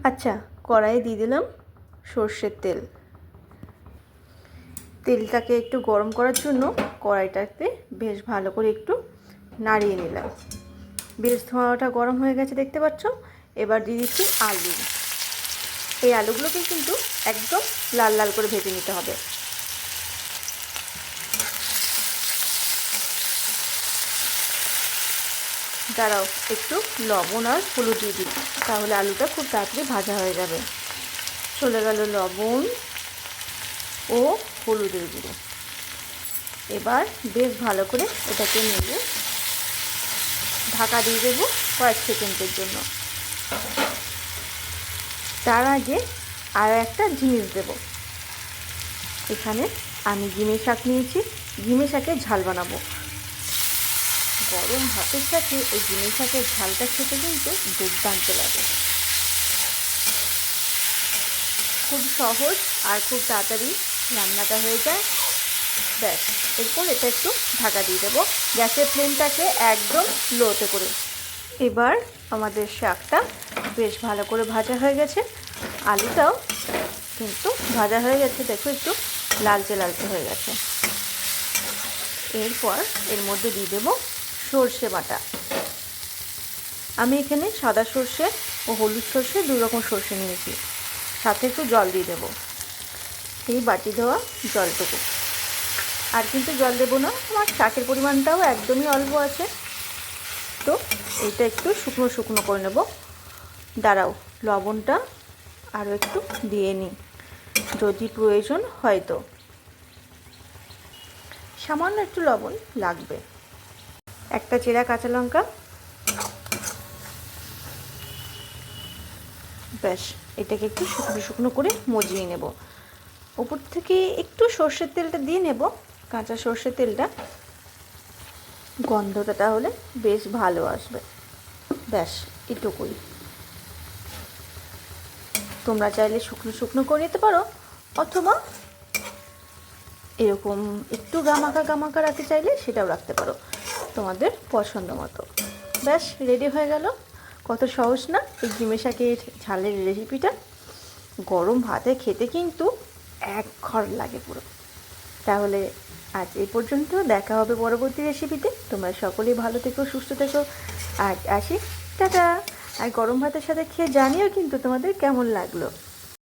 আচ্ছা, কড়াইয়ে দিয়ে দিলাম সর্ষের তেল। তেলটাকে একটু গরম করার জন্য কড়াইটাতে বেশ ভালো করে একটু নাড়িয়ে নিলাম। বেশ ধোঁয়াটা গরম হয়ে গেছে দেখতে পাচ্ছ। এবার দিয়ে দিচ্ছি আলু। এই আলুগুলোকে কিন্তু একদম লাল লাল করে ভেজে নিতে হবে। দাঁড়াও, একটু লবণ আর হলুদ দিয়ে দিই, তাহলে আলুটা খুব তাড়াতাড়ি ভাজা হয়ে যাবে। চলে গেল লবণ ও হলুদের গুঁড়ো। এবার বেশ ভালো করে এটাকে নেড়ে ঢাকা দিয়ে দেবো কয়েক সেকেন্ডের জন্য। তার আগে আর একটা জিনিস দেব। এখানে আমি ঝিঙে শাক নিয়েছি। ঝিঙে শাকের ঝাল বানাবো। গরম ভাতের সাথে এই ঝিঙে শাকের ঝালটা খেতে কিন্তু দুর্দান্ত লাগে। খুব সহজ আর খুব তাড়াতাড়ি রান্নাটা হয়ে যায়। ব্যাস, এরপর এটা একটু ঢাকা দিয়ে দেবো, গ্যাসের ফ্লেমটাকে একদম লোতে করে। এবার আমাদের শাকটা বেশ ভালো করে ভাজা হয়ে গেছে। আলুটাও কিন্তু ভাজা হয়ে গেছে, দেখো একটু লালচে লালচে হয়ে গেছে। এরপর এর মধ্যে দিয়ে দেবো সর্ষে বাটা। আমি এখানে সাদা সর্ষে ও হলুদ সর্ষে দুই রকম সর্ষে নিয়েছি। সাথে একটু জল দিয়ে দেবো, এই বাটি দেওয়া জলটুকু। আর কিন্তু জল দেবো না, আমার শাকের পরিমাণটাও একদমই অল্প আছে, তো এইটা একটু শুকনো শুকনো করে নেব। দাঁড়াও, লবণটা আরও একটু দিয়ে নিই, যদি প্রয়োজন হয় তো। সামান্য একটু লবণ লাগবে। একটা চেরা কাঁচা লঙ্কা। ব্যাস, এটাকে একটু শুকনো শুকনো করে মজিয়ে নেব। উপর থেকে একটু সর্ষের তেলটা দিয়ে নেব, কাঁচা সর্ষের তেলটা, গন্ধটা তাহলে বেশ ভালো আসবে। ব্যাস, এটুকুই। তোমরা চাইলে শুকনো শুকনো করে নিতে পারো, অথবা এরকম একটু গামাকা গামাকা রাখতে চাইলে সেটাও রাখতে পারো, তোমাদের পছন্দ মতো। ব্যাস, রেডি হয়ে গেল। কত সহজ না এই ঝিঙে শাকের ঝালের রেসিপিটা। গরম ভাতে খেতে কিন্তু এক ঘর লাগে পুরো। তাহলে আজ এই পর্যন্ত, দেখা হবে পরবর্তী রেসিপিতে। তোমরা সকলেই ভালো থেকো, সুস্থ থেকো। আজ আসি, টাটা। আর গরম ভাতের সাথে খেয়ে জানিও কিন্তু তোমাদের কেমন লাগলো।